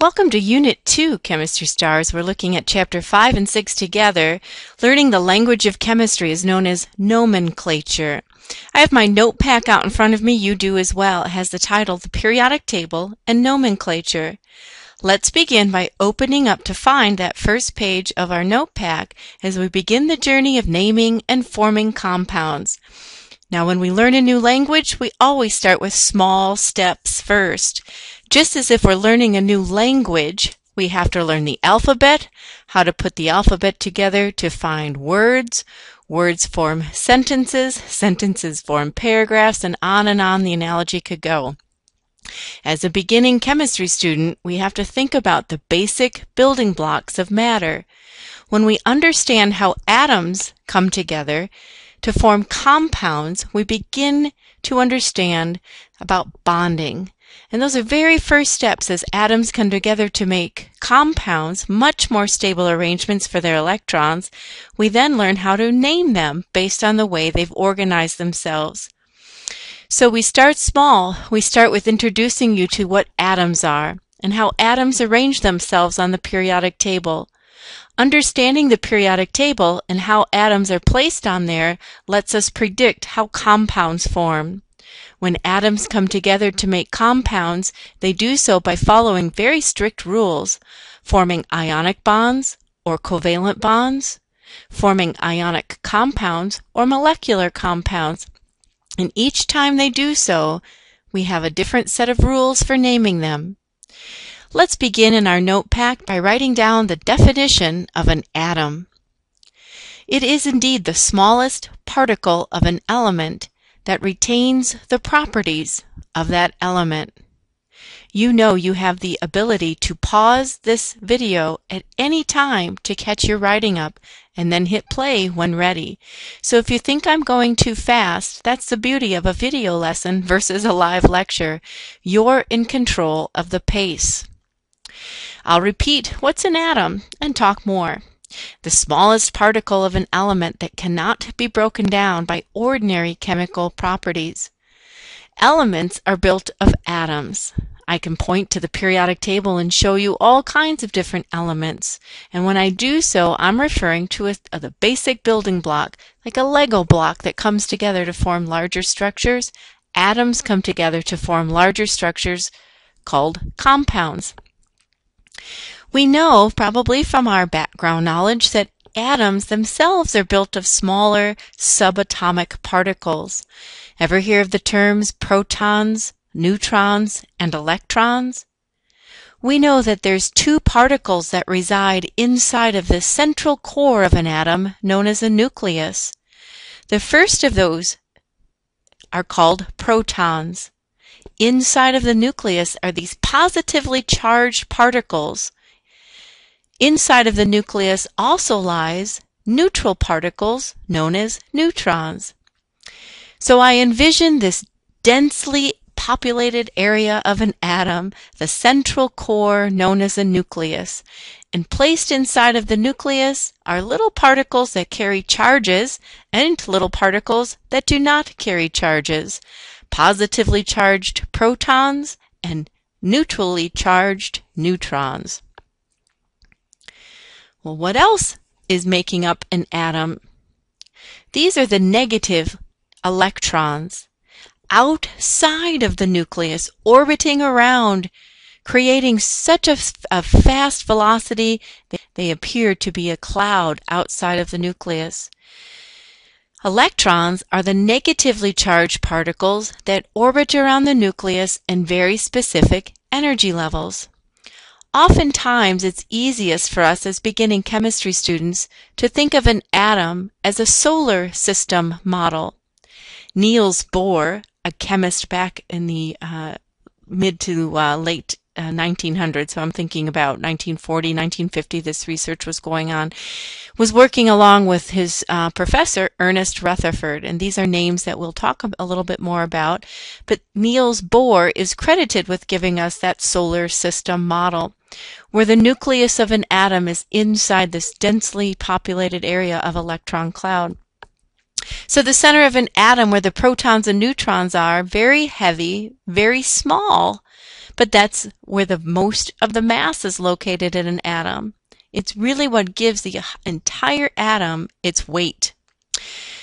Welcome to Unit 2, Chemistry Stars. We're looking at Chapter 5 and 6 together. Learning the language of chemistry is known as nomenclature. I have my notepad out in front of me. You do as well. It has the title, The Periodic Table and Nomenclature. Let's begin by opening up to find that first page of our notepad as we begin the journey of naming and forming compounds. Now, when we learn a new language, we always start with small steps first. Just as if we're learning a new language, we have to learn the alphabet, how to put the alphabet together to find words. Words form sentences, sentences form paragraphs, and on the analogy could go. As a beginning chemistry student, we have to think about the basic building blocks of matter. When we understand how atoms come together to form compounds, we begin to understand about bonding. And those are very first steps as atoms come together to make compounds, much more stable arrangements for their electrons. We then learn how to name them based on the way they've organized themselves. So we start small. We start with introducing you to what atoms are and how atoms arrange themselves on the periodic table. Understanding the periodic table and how atoms are placed on there lets us predict how compounds form. When atoms come together to make compounds, they do so by following very strict rules, forming ionic bonds or covalent bonds, forming ionic compounds or molecular compounds. And each time they do so, we have a different set of rules for naming them. Let's begin in our notepad by writing down the definition of an atom. It is indeed the smallest particle of an element that retains the properties of that element. You know you have the ability to pause this video at any time to catch your writing up and then hit play when ready. So if you think I'm going too fast, that's the beauty of a video lesson versus a live lecture. You're in control of the pace. I'll repeat what's an atom and talk more. The smallest particle of an element that cannot be broken down by ordinary chemical properties. Elements are built of atoms. I can point to the periodic table and show you all kinds of different elements. And when I do so, I'm referring to the basic building block, like a Lego block that comes together to form larger structures. Atoms come together to form larger structures called compounds. We know, probably from our background knowledge, that atoms themselves are built of smaller subatomic particles. Ever hear of the terms protons, neutrons, and electrons? We know that there's two particles that reside inside of the central core of an atom, known as a nucleus. The first of those are called protons. Inside of the nucleus are these positively charged particles. Inside of the nucleus also lies neutral particles known as neutrons. So I envision this densely populated area of an atom, the central core known as a nucleus. And placed inside of the nucleus are little particles that carry charges and little particles that do not carry charges. Positively charged protons and neutrally charged neutrons. Well, what else is making up an atom? These are the negative electrons outside of the nucleus, orbiting around, creating such a fast velocity that they appear to be a cloud outside of the nucleus. Electrons are the negatively charged particles that orbit around the nucleus in very specific energy levels. Oftentimes, it's easiest for us as beginning chemistry students to think of an atom as a solar system model. Niels Bohr, a chemist back in the mid to late 1900s, so I'm thinking about 1940, 1950, this research was going on, was working along with his professor, Ernest Rutherford, and these are names that we'll talk a little bit more about, but Niels Bohr is credited with giving us that solar system model, where the nucleus of an atom is inside this densely populated area of electron cloud. So the center of an atom where the protons and neutrons are, very heavy, very small, but that's where the most of the mass is located in an atom. It's really what gives the entire atom its weight.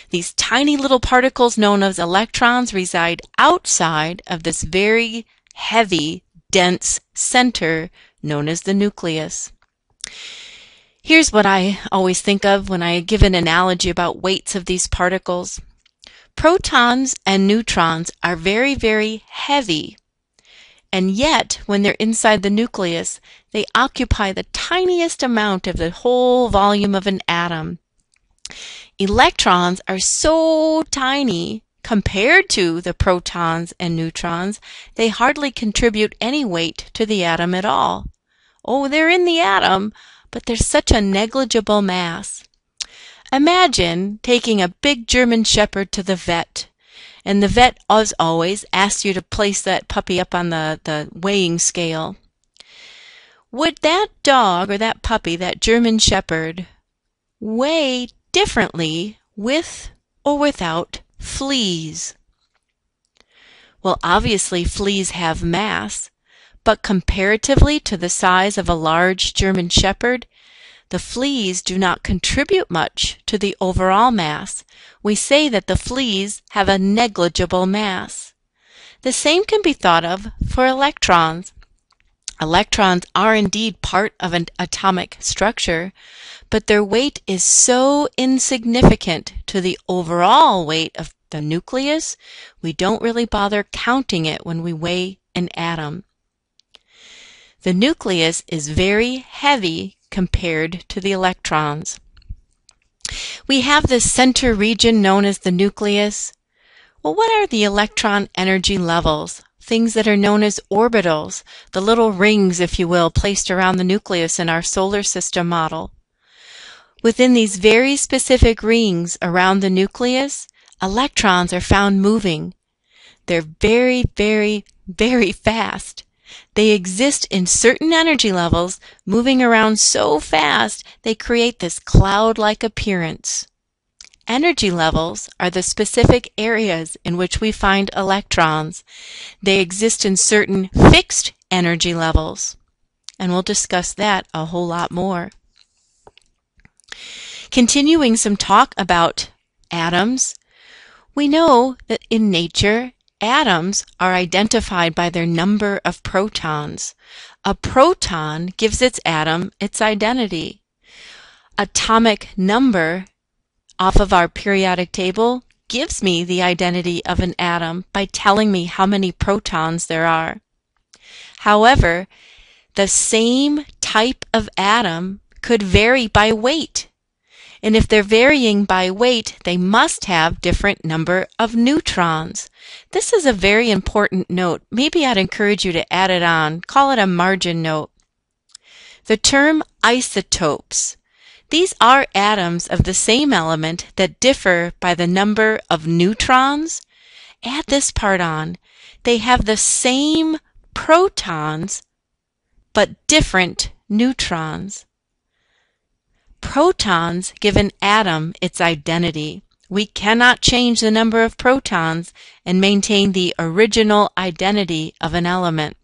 These tiny little particles known as electrons reside outside of this very heavy, dense center known as the nucleus. Here's what I always think of when I give an analogy about weights of these particles. Protons and neutrons are very, very heavy, and yet when they're inside the nucleus, they occupy the tiniest amount of the whole volume of an atom. Electrons are so tiny compared to the protons and neutrons, they hardly contribute any weight to the atom at all. Oh, they're in the atom, but they're such a negligible mass. Imagine taking a big German Shepherd to the vet, and the vet, as always, asks you to place that puppy up on the weighing scale. Would that dog or that puppy, that German Shepherd, weigh differently with or without fleas? Well, obviously fleas have mass, but comparatively to the size of a large German Shepherd, the fleas do not contribute much to the overall mass. We say that the fleas have a negligible mass. The same can be thought of for electrons. Electrons are indeed part of an atomic structure, but their weight is so insignificant to the overall weight of the nucleus, we don't really bother counting it when we weigh an atom. The nucleus is very heavy compared to the electrons. We have this center region known as the nucleus. Well, what are the electron energy levels? Things that are known as orbitals, the little rings, if you will, placed around the nucleus in our solar system model. Within these very specific rings around the nucleus, electrons are found moving. They're very, very, very fast. They exist in certain energy levels, moving around so fast they create this cloud-like appearance. Energy levels are the specific areas in which we find electrons. They exist in certain fixed energy levels, and we'll discuss that a whole lot more. Continuing some talk about atoms, we know that in nature, atoms are identified by their number of protons. A proton gives its atom its identity. Atomic number off of our periodic table gives me the identity of an atom by telling me how many protons there are. However, the same type of atom could vary by weight. And if they're varying by weight, they must have different number of neutrons. This is a very important note. Maybe I'd encourage you to add it on. Call it a margin note. The term isotopes. These are atoms of the same element that differ by the number of neutrons. Add this part on. They have the same protons, but different neutrons. Protons give an atom its identity. We cannot change the number of protons and maintain the original identity of an element.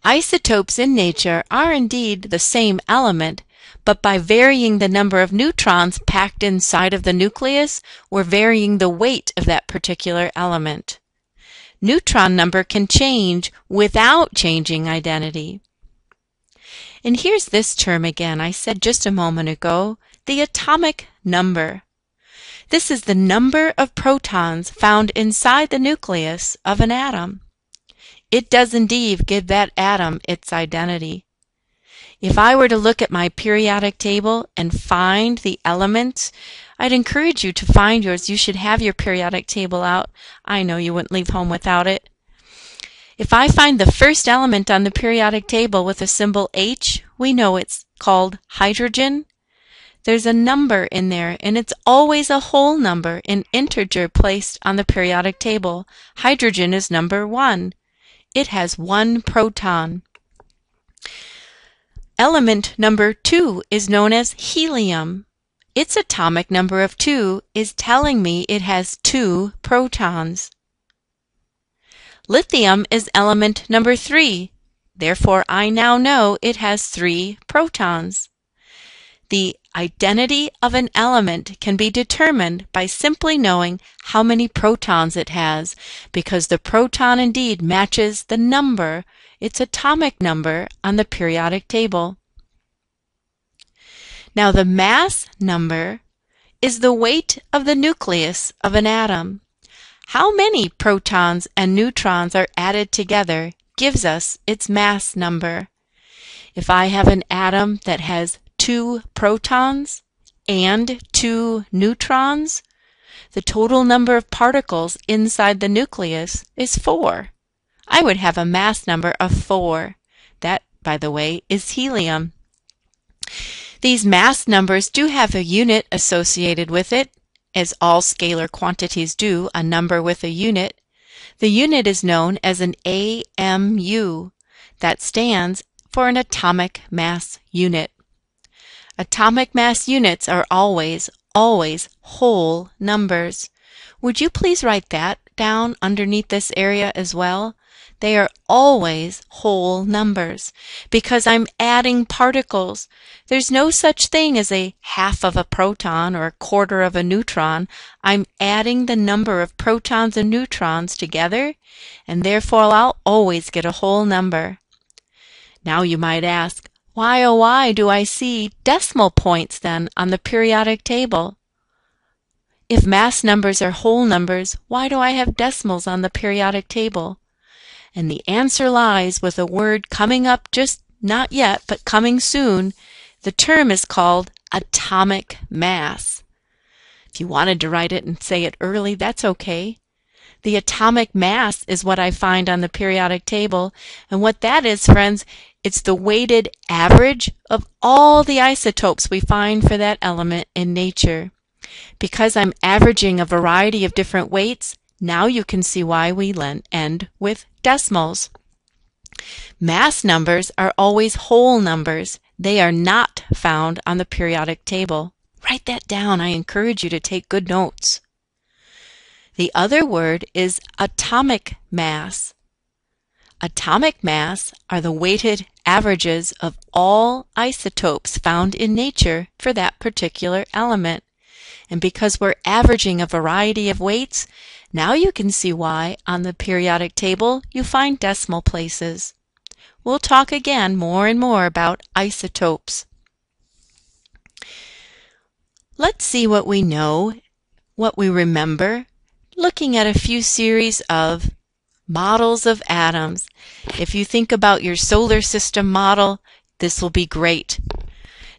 Isotopes in nature are indeed the same element, but by varying the number of neutrons packed inside of the nucleus, we're varying the weight of that particular element. Neutron number can change without changing identity. And here's this term again I said just a moment ago, the atomic number. This is the number of protons found inside the nucleus of an atom. It does indeed give that atom its identity. If I were to look at my periodic table and find the elements, I'd encourage you to find yours. You should have your periodic table out. I know you wouldn't leave home without it. If I find the first element on the periodic table with a symbol H, we know it's called hydrogen. There's a number in there, and it's always a whole number, an integer placed on the periodic table. Hydrogen is number 1. It has 1 proton. Element number 2 is known as helium. Its atomic number of 2 is telling me it has 2 protons. Lithium is element number 3. Therefore, I now know it has 3 protons. The identity of an element can be determined by simply knowing how many protons it has, because the proton indeed matches the number, its atomic number, on the periodic table. Now, the mass number is the weight of the nucleus of an atom. How many protons and neutrons are added together gives us its mass number. If I have an atom that has 2 protons and 2 neutrons, the total number of particles inside the nucleus is 4. I would have a mass number of 4. That, by the way, is helium. These mass numbers do have a unit associated with it, as all scalar quantities do, a number with a unit. The unit is known as an AMU. That stands for an atomic mass unit. Atomic mass units are always whole numbers. Would you please write that down underneath this area as well? They are always whole numbers because I'm adding particles. There's no such thing as a half of a proton or a quarter of a neutron. I'm adding the number of protons and neutrons together, and therefore I'll always get a whole number. Now you might ask, why oh why do I see decimal points then on the periodic table? If mass numbers are whole numbers, why do I have decimals on the periodic table? And the answer lies with a word coming up, just not yet, but coming soon. The term is called atomic mass. If you wanted to write it and say it early, that's okay. The atomic mass is what I find on the periodic table. And what that is, friends, it's the weighted average of all the isotopes we find for that element in nature. Because I'm averaging a variety of different weights, now you can see why we end with decimals. Mass numbers are always whole numbers. They are not found on the periodic table. Write that down. I encourage you to take good notes. The other word is atomic mass. Atomic mass are the weighted averages of all isotopes found in nature for that particular element. And because we're averaging a variety of weights, now you can see why on the periodic table you find decimal places. We'll talk again more and more about isotopes. Let's see what we know, what we remember, looking at a few series of models of atoms. If you think about your solar system model, this will be great.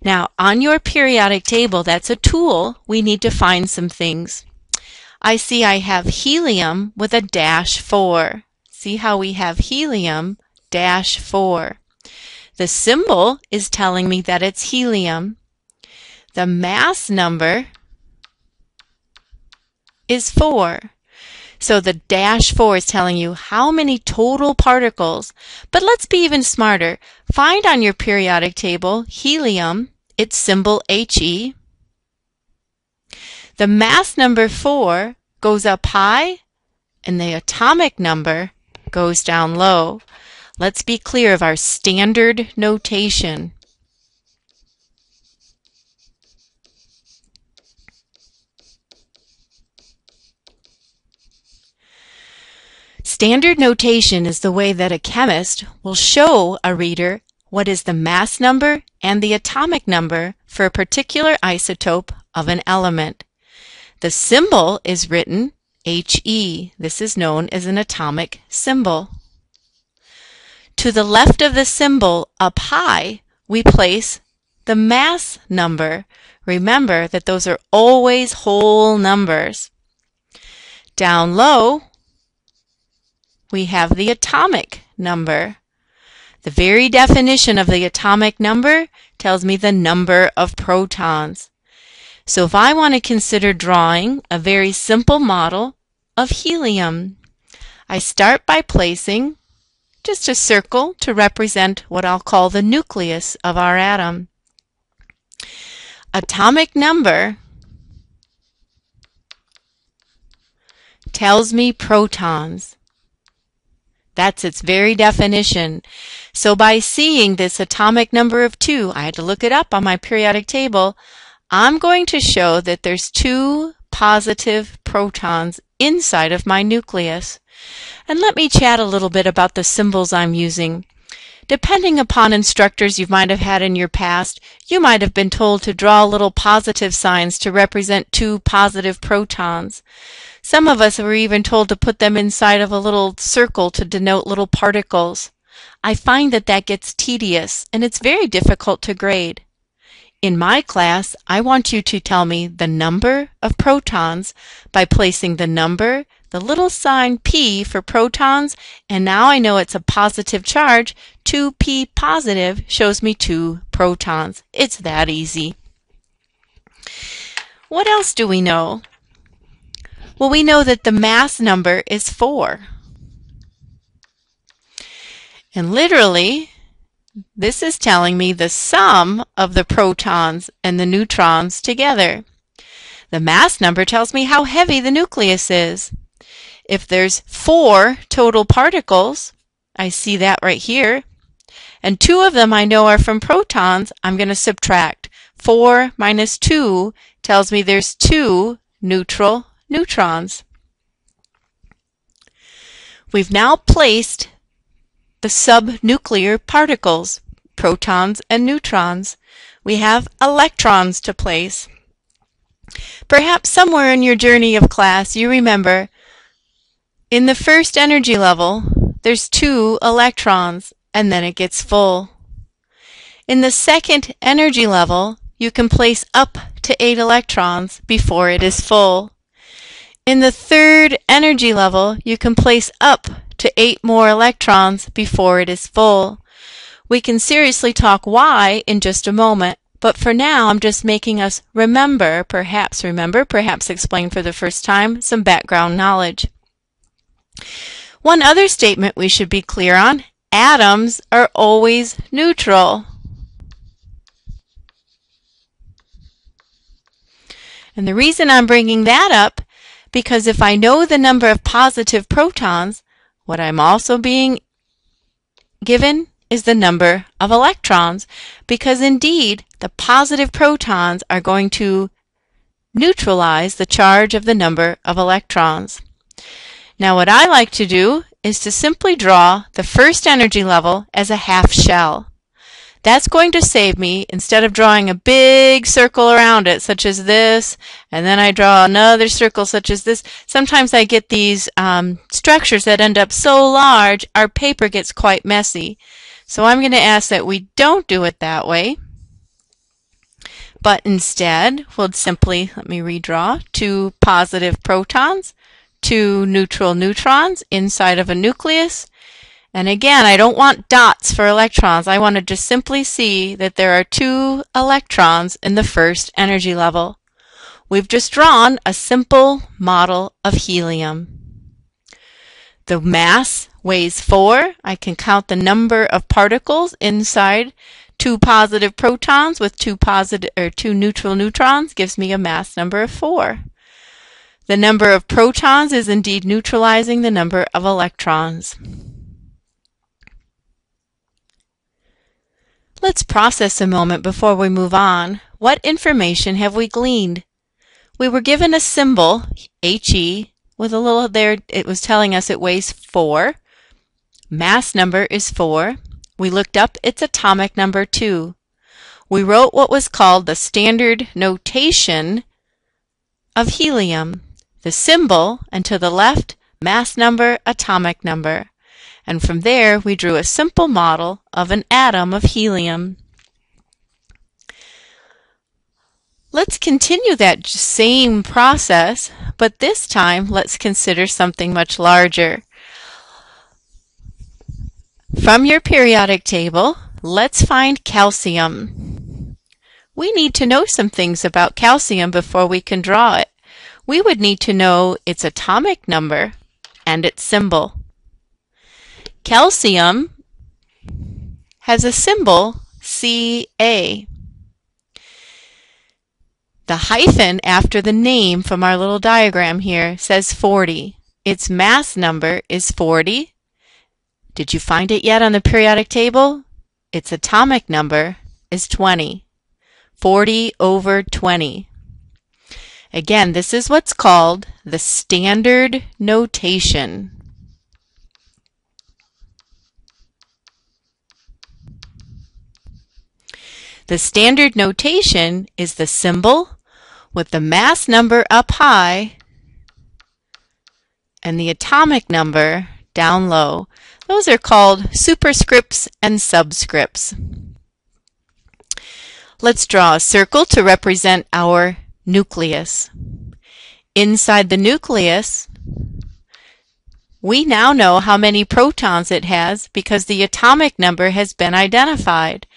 Now, on your periodic table, that's a tool. We need to find some things. I see I have helium with a -4. See how we have helium -4. The symbol is telling me that it's helium. The mass number is 4. So the -4 is telling you how many total particles. But let's be even smarter. Find on your periodic table helium, its symbol He. The mass number 4 goes up high, and the atomic number goes down low. Let's be clear of our standard notation. Standard notation is the way that a chemist will show a reader what is the mass number and the atomic number for a particular isotope of an element. The symbol is written He. This is known as an atomic symbol. To the left of the symbol, up high, we place the mass number. Remember that those are always whole numbers. Down low, we have the atomic number. The very definition of the atomic number tells me the number of protons. So if I want to consider drawing a very simple model of helium, I start by placing just a circle to represent what I'll call the nucleus of our atom. Atomic number tells me protons. That's its very definition. So by seeing this atomic number of 2, I had to look it up on my periodic table, I'm going to show that there's 2 positive protons inside of my nucleus. And let me chat a little bit about the symbols I'm using. Depending upon instructors you might have had in your past, you might have been told to draw little positive signs to represent 2 positive protons. Some of us were even told to put them inside of a little circle to denote little particles. I find that that gets tedious, and it's very difficult to grade. In my class, I want you to tell me the number of protons by placing the number, the little sign P for protons, and now I know it's a positive charge. 2P positive shows me 2 protons. It's that easy. What else do we know? Well, we know that the mass number is 4. And literally, this is telling me the sum of the protons and the neutrons together. The mass number tells me how heavy the nucleus is. If there's 4 total particles, I see that right here, and 2 of them I know are from protons, I'm going to subtract. 4 minus 2 tells me there's 2 neutral neutrons. We've now placed the subnuclear particles, protons and neutrons. We have electrons to place. Perhaps somewhere in your journey of class you remember in the first energy level there's 2 electrons and then it gets full. In the second energy level you can place up to 8 electrons before it is full. In the third energy level, you can place up to 8 more electrons before it is full. We can seriously talk why in just a moment, but for now I'm just making us perhaps explain for the first time, some background knowledge. One other statement we should be clear on, atoms are always neutral. And the reason I'm bringing that up, because if I know the number of positive protons, what I'm also being given is the number of electrons, because indeed the positive protons are going to neutralize the charge of the number of electrons. Now what I like to do is to simply draw the first energy level as a half shell. That's going to save me, instead of drawing a big circle around it, such as this, and then I draw another circle such as this. Sometimes I get these structures that end up so large, our paper gets quite messy. So I'm going to ask that we don't do it that way, but instead we'll simply, let me redraw, 2 positive protons, 2 neutral neutrons inside of a nucleus. And again, I don't want dots for electrons. I want to just simply see that there are 2 electrons in the first energy level. We've just drawn a simple model of helium. The mass weighs 4. I can count the number of particles inside 2 positive protons with 2 neutral neutrons gives me a mass number of 4. The number of protons is indeed neutralizing the number of electrons. Let's process a moment before we move on. What information have we gleaned? We were given a symbol, He, with a little there, it was telling us it weighs 4. Mass number is 4. We looked up its atomic number 2. We wrote what was called the standard notation of helium. The symbol, and to the left, mass number, atomic number. And from there, we drew a simple model of an atom of helium. Let's continue that same process, but this time let's consider something much larger. From your periodic table, let's find calcium. We need to know some things about calcium before we can draw it. We would need to know its atomic number and its symbol. Calcium has a symbol Ca. The hyphen after the name from our little diagram here says 40. Its mass number is 40. Did you find it yet on the periodic table? Its atomic number is 20. 40 over 20. Again, this is what's called the standard notation. The standard notation is the symbol with the mass number up high and the atomic number down low. Those are called superscripts and subscripts. Let's draw a circle to represent our nucleus. Inside the nucleus, we now know how many protons it has because the atomic number has been identified.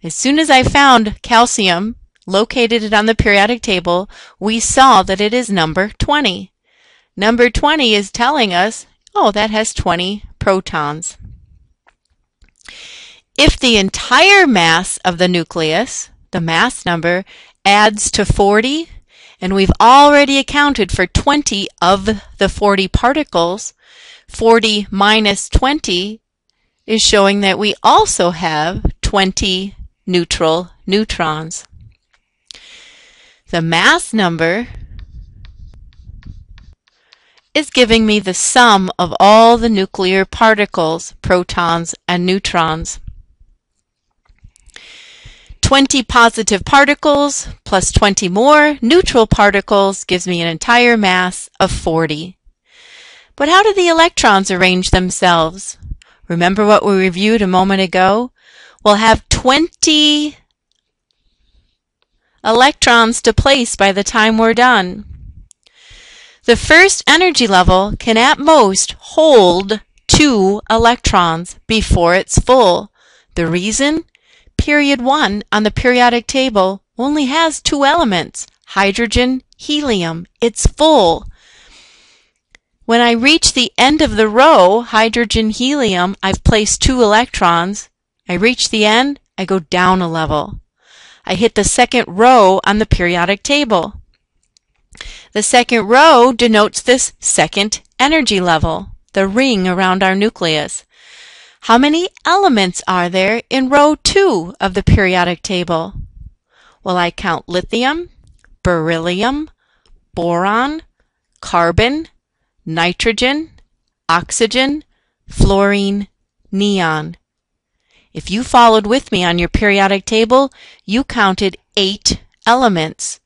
As soon as I found calcium, located it on the periodic table, we saw that it is number 20. Number 20 is telling us, oh, that has 20 protons. If the entire mass of the nucleus, the mass number, adds to 40, and we've already accounted for 20 of the 40 particles, 40 minus 20 is showing that we also have 20 neutral neutrons. The mass number is giving me the sum of all the nuclear particles, protons and neutrons. 20 positive particles plus 20 more neutral particles gives me an entire mass of 40. But how do the electrons arrange themselves? Remember what we reviewed a moment ago? We'll have 20 electrons to place by the time we're done. The first energy level can at most hold 2 electrons before it's full. The reason? Period 1 on the periodic table only has 2 elements, hydrogen, helium. It's full. When I reach the end of the row, hydrogen, helium, I've placed 2 electrons. I reach the end, I go down a level. I hit the second row on the periodic table. The second row denotes this second energy level, the ring around our nucleus. How many elements are there in row 2 of the periodic table? Well, I count lithium, beryllium, boron, carbon, nitrogen, oxygen, fluorine, neon. If you followed with me on your periodic table, you counted 8 elements.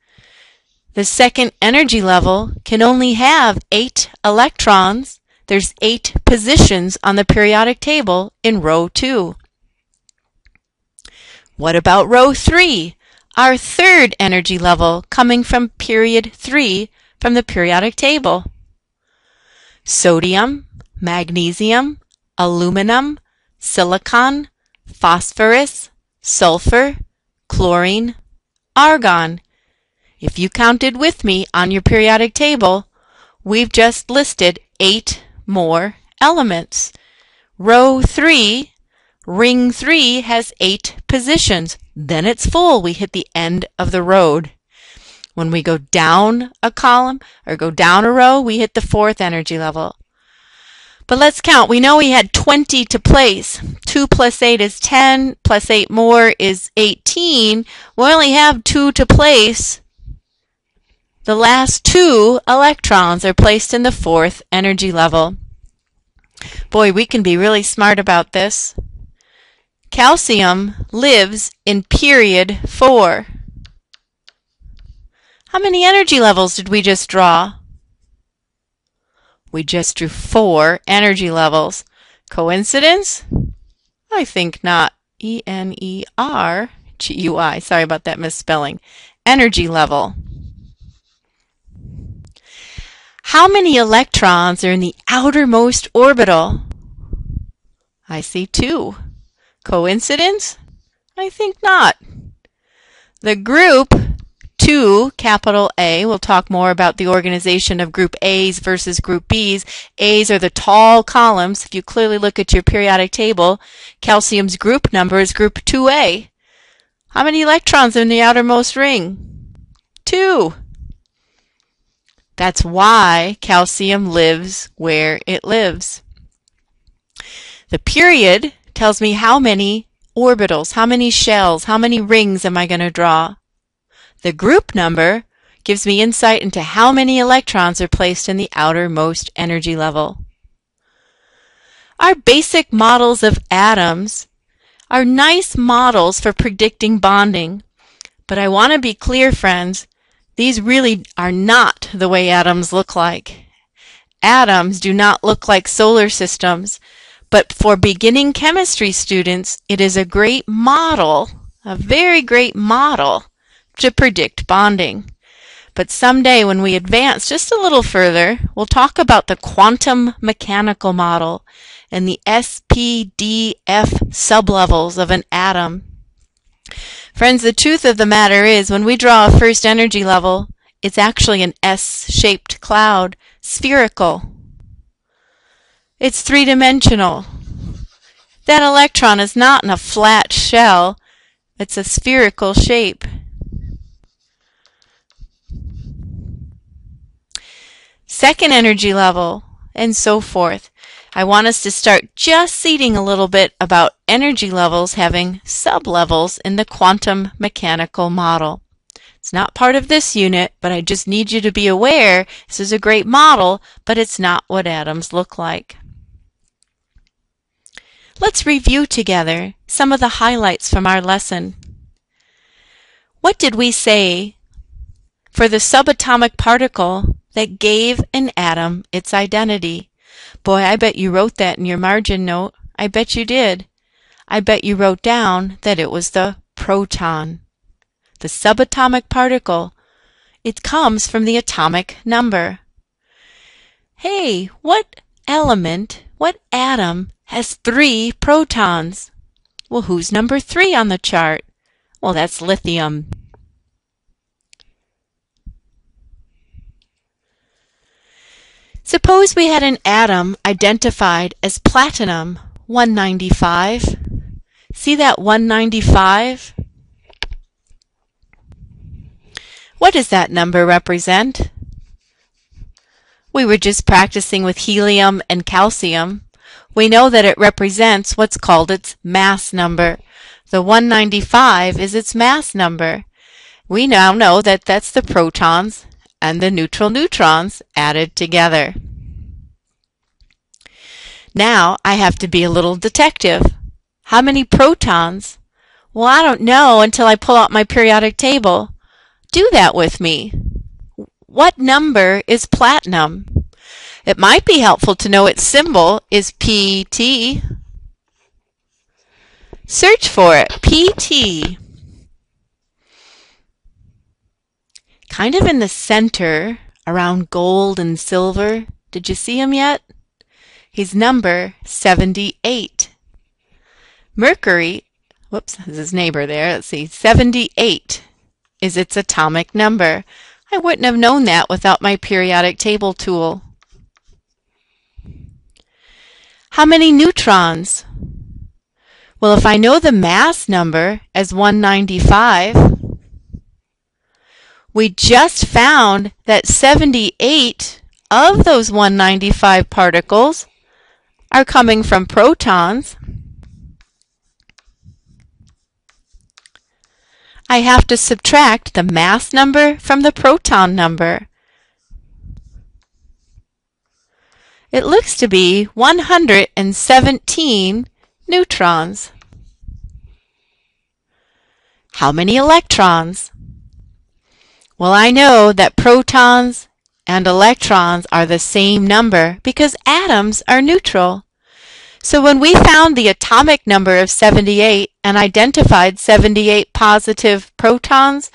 The second energy level can only have 8 electrons. There's 8 positions on the periodic table in row 2. What about row 3? Our third energy level coming from period 3 from the periodic table. Sodium, magnesium, aluminum, silicon, phosphorus, sulfur, chlorine, argon. If you counted with me on your periodic table, we've just listed 8 more elements. Row 3, ring 3 has 8 positions. Then it's full. We hit the end of the road. When we go down a column or go down a row, we hit the 4th energy level. But let's count. We know we had 20 to place. 2 plus 8 is 10, plus 8 more is 18. We only have 2 to place. The last 2 electrons are placed in the 4th energy level. Boy, we can be really smart about this. Calcium lives in period 4. How many energy levels did we just draw? We just drew 4 energy levels. Coincidence? I think not. E-N-E-R-G-U-I. Sorry about that misspelling. Energy level. How many electrons are in the outermost orbital? I see 2. Coincidence? I think not. The group 2, capital A, we'll talk more about the organization of group A's versus group B's. A's are the tall columns. If you clearly look at your periodic table, calcium's group number is group 2A. How many electrons are in the outermost ring? 2. That's why calcium lives where it lives. The period tells me how many orbitals, how many shells, how many rings am I going to draw. The group number gives me insight into how many electrons are placed in the outermost energy level. Our basic models of atoms are nice models for predicting bonding, but I want to be clear, friends, these really are not the way atoms look like. Atoms do not look like solar systems, but for beginning chemistry students, it is a great model, a very great model, to predict bonding. But someday when we advance just a little further, we'll talk about the quantum mechanical model and the SPDF sublevels of an atom. Friends, the truth of the matter is when we draw a first energy level, it's actually an S-shaped cloud, spherical. It's three-dimensional. That electron is not in a flat shell, it's a spherical shape. Second energy level, and so forth. I want us to start just seeding a little bit about energy levels having sublevels in the quantum mechanical model. It's not part of this unit, but I just need you to be aware this is a great model, but it's not what atoms look like. Let's review together some of the highlights from our lesson. What did we say for the subatomic particle that gave an atom its identity? Boy, I bet you wrote that in your margin note. I bet you did. I bet you wrote down that it was the proton. The subatomic particle. It comes from the atomic number. Hey, what element, what atom has 3 protons? Well, who's number 3 on the chart? Well, that's lithium. Suppose we had an atom identified as platinum 195. See that 195? What does that number represent? We were just practicing with helium and calcium. We know that it represents what's called its mass number. The 195 is its mass number. We now know that that's the protons and the neutral neutrons added together. Now I have to be a little detective. How many protons? Well, I don't know until I pull out my periodic table. Do that with me. What number is platinum? It might be helpful to know its symbol is PT. Search for it, PT. Kind of in the center, around gold and silver. Did you see him yet? He's number 78. Mercury, whoops, there's his neighbor there. Let's see, 78 is its atomic number. I wouldn't have known that without my periodic table tool. How many neutrons? Well, if I know the mass number as 195, we just found that 78 of those 195 particles are coming from protons. I have to subtract the mass number from the proton number. It looks to be 117 neutrons. How many electrons? Well, I know that protons and electrons are the same number because atoms are neutral. So when we found the atomic number of 78 and identified 78 positive protons,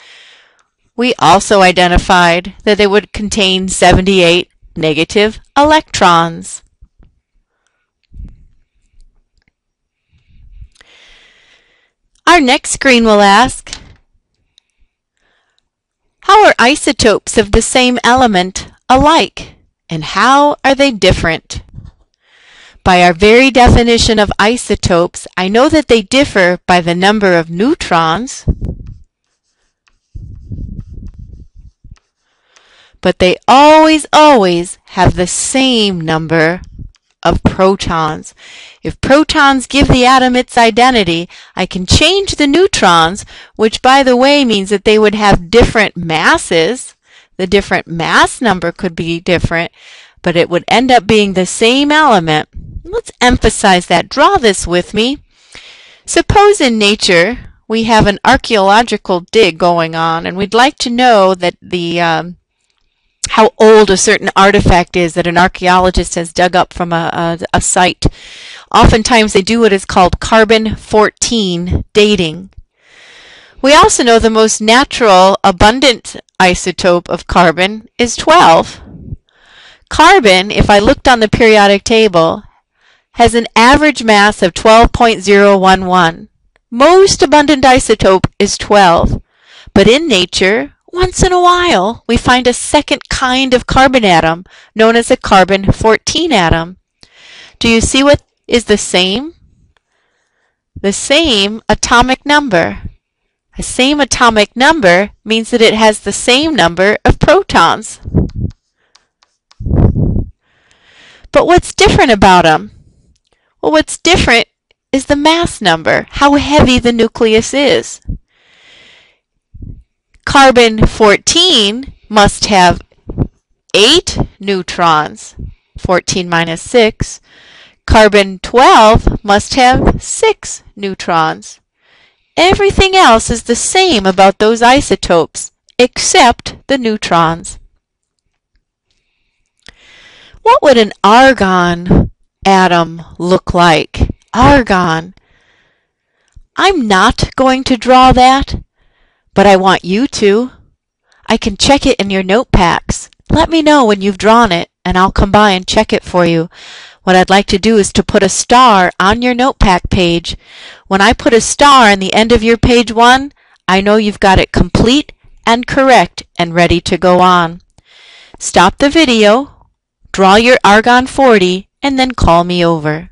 we also identified that they would contain 78 negative electrons. Our next screen will ask, how are isotopes of the same element alike, and how are they different? By our very definition of isotopes, I know that they differ by the number of neutrons, but they always have the same number of protons. If protons give the atom its identity, I can change the neutrons, which by the way means that they would have different masses. The different mass number could be different, but it would end up being the same element. Let's emphasize that. Draw this with me. Suppose in nature we have an archaeological dig going on, and we'd like to know that how old a certain artifact is that an archaeologist has dug up from a site. Oftentimes they do what is called carbon-14 dating. We also know the most natural, abundant isotope of carbon is 12. Carbon, if I looked on the periodic table, has an average mass of 12.011. Most abundant isotope is 12. But in nature, once in a while, we find a second kind of carbon atom known as a carbon-14 atom. Do you see what is the same? The same atomic number. A same atomic number means that it has the same number of protons. But what's different about them? Well, what's different is the mass number, how heavy the nucleus is. Carbon-14 must have 8 neutrons, 14 minus 6. Carbon-12 must have 6 neutrons. Everything else is the same about those isotopes, except the neutrons. What would an argon atom look like? Argon. I'm not going to draw that, but I want you to. I can check it in your notepacks. Let me know when you've drawn it, and I'll come by and check it for you. What I'd like to do is to put a star on your notepad page. When I put a star on the end of your page 1, I know you've got it complete and correct and ready to go on. Stop the video, draw your argon 40, and then call me over.